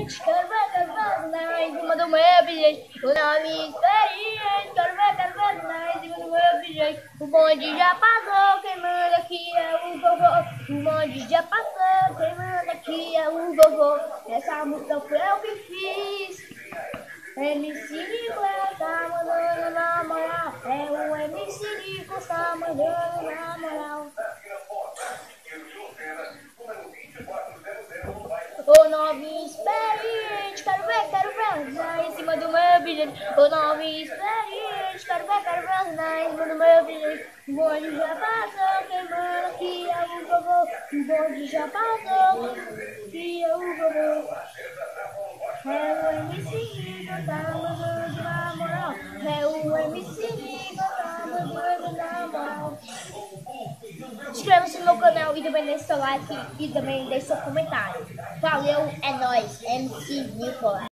experiente, quero ver na em cima do meu bilhete. O nome experiente, quero ver na em cima do meu bilhete. O bonde já passou, quem manda aqui é o vovô. O bonde já passou, quem manda aqui é o vovô. Essa música foi eu que fiz. MC Nicolas tá mandando na moral. É o MC Nicolas tá mandando na moral. O novinho experiente, quero ver lá em cima do meu bilhete. O novinho experiente, quero ver lá em cima do meu bilhete. O bonde já passou, quem manda aqui é o vovô. O bonde já passou, que é o vovô. É o MC Nico, tá mandando na moral. É o MC Nico, tá mandando na moral. Inscreva-se no meu canal e também deixe seu like e também deixe seu comentário. Valeu, é nóis, MC Nicolas.